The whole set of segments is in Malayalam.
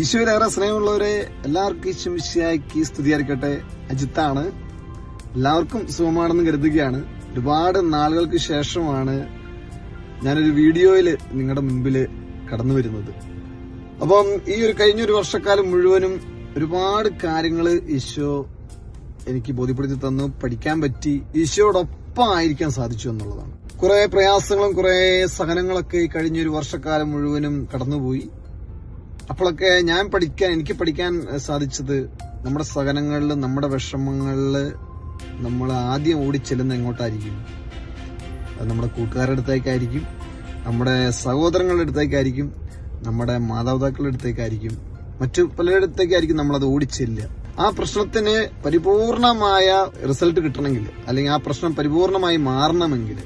ഈശോയിലേറെ സ്നേഹമുള്ളവരെ, എല്ലാവർക്കും ഈശോമിശിഹായ്ക്ക് സ്തുതിയായിരിക്കട്ടെ. അജിത്താണ്. എല്ലാവർക്കും സുഖമാണെന്ന് കരുതുകയാണ്. ഒരുപാട് നാളുകൾക്ക് ശേഷമാണ് ഞാനൊരു വീഡിയോയിൽ നിങ്ങളുടെ മുൻപിൽ കടന്നു വരുന്നത്. അപ്പം ഈ കഴിഞ്ഞൊരു വർഷക്കാലം മുഴുവനും ഒരുപാട് കാര്യങ്ങൾ ഈശോ എനിക്ക് ബോധ്യപ്പെടുത്തി തന്നു, പഠിക്കാൻ പറ്റി. ഈശോയോടൊപ്പം ആയിരിക്കാൻ സാധിച്ചു എന്നുള്ളതാണ്. കുറെ പ്രയാസങ്ങളും കുറെ സഹനങ്ങളൊക്കെ ഈ കഴിഞ്ഞൊരു വർഷക്കാലം മുഴുവനും കടന്നുപോയി. അപ്പോഴൊക്കെ എനിക്ക് പഠിക്കാൻ സാധിച്ചത് നമ്മുടെ സഹനങ്ങളിൽ, നമ്മുടെ വിഷമങ്ങളിൽ നമ്മൾ ആദ്യം ഓടിച്ചെല്ലുന്ന എങ്ങോട്ടായിരിക്കും? അത് നമ്മുടെ കൂട്ടുകാരുടെ അടുത്തേക്കായിരിക്കും, നമ്മുടെ സഹോദരങ്ങളുടെ അടുത്തേക്കായിരിക്കും, നമ്മുടെ മാതാപിതാക്കളുടെ അടുത്തേക്കായിരിക്കും, മറ്റു പലരുടെ അടുത്തേക്കായിരിക്കും നമ്മളത് ഓടിച്ചെല്ലുക. ആ പ്രശ്നത്തിന് പരിപൂർണമായ റിസൾട്ട് കിട്ടണമെങ്കിൽ, അല്ലെങ്കിൽ ആ പ്രശ്നം പരിപൂർണമായി മാറണമെങ്കിൽ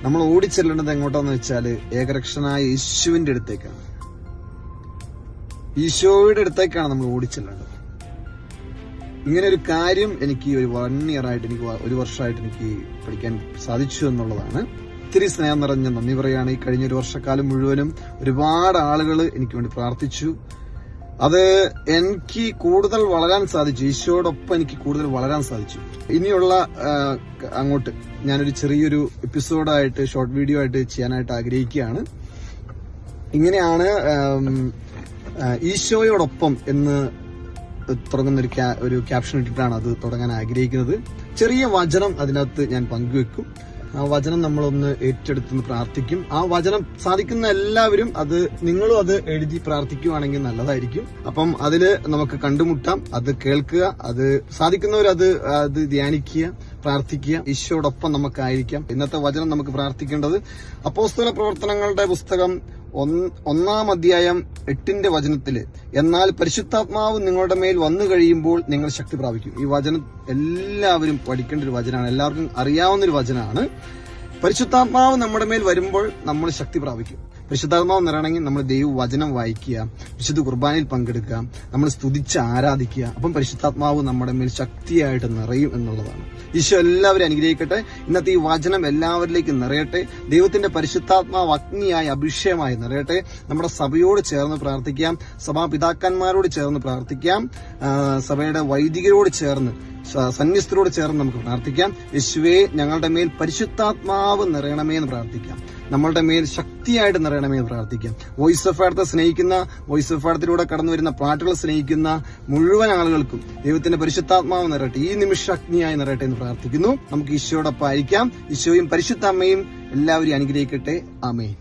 നമ്മൾ ഓടിച്ചെല്ലേണ്ടത് എങ്ങോട്ടാന്ന് വെച്ചാൽ ഏകരക്ഷനായ യേശുവിന്റെ അടുത്തേക്കാണ്. ഈശോയുടെ അടുത്തേക്കാണ് നമ്മൾ ഓടിച്ചെല്ലേണ്ടത്. ഇങ്ങനെ ഒരു കാര്യം എനിക്ക് ഒരു 1 year ആയിട്ട്, ഒരു വർഷമായിട്ട് എനിക്ക് പഠിക്കാൻ സാധിച്ചു എന്നുള്ളതാണ്. ഒത്തിരി സ്നേഹം നിറഞ്ഞ നന്ദി പറയുകയാണ്. ഈ കഴിഞ്ഞൊരു വർഷക്കാലം മുഴുവനും ഒരുപാട് ആളുകൾ എനിക്ക് വേണ്ടി പ്രാർത്ഥിച്ചു. അത് എനിക്ക് കൂടുതൽ വളരാൻ സാധിച്ചു. ഈശോയോടൊപ്പം എനിക്ക് കൂടുതൽ വളരാൻ സാധിച്ചു. ഇനിയുള്ള അങ്ങോട്ട് ഞാനൊരു ചെറിയൊരു എപ്പിസോഡായിട്ട്, ഷോർട്ട് വീഡിയോ ആയിട്ട് ചെയ്യാനായിട്ട് ആഗ്രഹിക്കുകയാണ്. ഇങ്ങനെയാണ് ഈശോയോടൊപ്പം എന്ന് തുടങ്ങുന്ന ഒരു ക്യാപ്ഷൻ ഇട്ടിട്ടാണ് അത് തുടങ്ങാൻ ആഗ്രഹിക്കുന്നത്. ചെറിയ വചനം അതിനകത്ത് ഞാൻ പങ്കുവെക്കും. ആ വചനം നമ്മളൊന്ന് ഏറ്റെടുത്ത് പ്രാർത്ഥിക്കും. ആ വചനം സാധിക്കുന്ന എല്ലാവരും നിങ്ങളും അത് എഴുതി പ്രാർത്ഥിക്കുവാണെങ്കിൽ നല്ലതായിരിക്കും. അപ്പം അതില് നമുക്ക് കണ്ടുമുട്ടാം, അത് കേൾക്കുക, അത് സാധിക്കുന്നവർ അത് ധ്യാനിക്കുക, പ്രാർത്ഥിക്കുക. ഈശോയോടൊപ്പം നമുക്കായിരിക്കാം. ഇന്നത്തെ വചനം നമുക്ക് പ്രാർത്ഥിക്കേണ്ടത് അപ്പോസ്തല പ്രവർത്തനങ്ങളുടെ പുസ്തകം 1-ാം അധ്യായം 8-ന്റെ വചനത്തില്, എന്നാൽ പരിശുദ്ധാത്മാവ് നിങ്ങളുടെ മേൽ വന്നു കഴിയുമ്പോൾ നിങ്ങൾ ശക്തി പ്രാപിക്കും. ഈ വചനം എല്ലാവരും പഠിക്കേണ്ട ഒരു വചനമാണ്, എല്ലാവർക്കും അറിയാവുന്ന ഒരു വചനമാണ്. പരിശുദ്ധാത്മാവ് നമ്മുടെ മേൽ വരുമ്പോൾ നമ്മൾ ശക്തി പ്രാപിക്കും. പരിശുദ്ധാത്മാവ് നിറയണമെങ്കിൽ നമ്മൾ ദൈവവചനം വായിക്കുക, വിശുദ്ധ കുർബാനയിൽ പങ്കെടുക്കുക, നമ്മൾ സ്തുതിച്ച് ആരാധിക്കുക. അപ്പം പരിശുദ്ധാത്മാവ് നമ്മുടെ മേൽ ശക്തിയായിട്ട് നിറയും എന്നുള്ളതാണ്. ഈശോ എല്ലാവരും അനുഗ്രഹിക്കട്ടെ. ഇന്നത്തെ ഈ വചനം എല്ലാവരിലേക്ക് നിറയട്ടെ. ദൈവത്തിന്റെ പരിശുദ്ധാത്മാവ് അഗ്നിയായി, അഭിഷേകമായി നിറയട്ടെ. നമ്മുടെ സഭയോട് ചേർന്ന് പ്രാർത്ഥിക്കാം, സഭാപിതാക്കന്മാരോട് ചേർന്ന് പ്രാർത്ഥിക്കാം, സഭയുടെ വൈദികരോട് ചേർന്ന്, സന്യസ്തരോട് ചേർന്ന് നമുക്ക് പ്രാർത്ഥിക്കാം. യേശുവേ, ഞങ്ങളുടെ മേൽ പരിശുദ്ധാത്മാവ് നിറയണമേ എന്ന് പ്രാർത്ഥിക്കാം. നമ്മളുടെ മേൽ ശക്തിയായിട്ട് നിറയണമേ എന്ന് പ്രാർത്ഥിക്കാം. വോയിസ് ഓഫ് ഫാഡത്തെ സ്നേഹിക്കുന്ന, വോയിസ് ഓഫ് ഫാഡത്തിലൂടെ കടന്നു വരുന്ന പാട്ടുകൾ സ്നേഹിക്കുന്ന മുഴുവൻ ആളുകൾക്കും ദൈവത്തിന്റെ പരിശുദ്ധാത്മാവ് നിറയട്ടെ, ഈ നിമിഷം അഗ്നിയായി നിറയട്ടെ എന്ന് പ്രാർത്ഥിക്കുന്നു. നമുക്ക് ഈശോയോടൊപ്പം ആയിരിക്കാം. ഈശോയും പരിശുദ്ധ അമ്മയും എല്ലാവരും അനുഗ്രഹിക്കട്ടെ. ആമേൻ.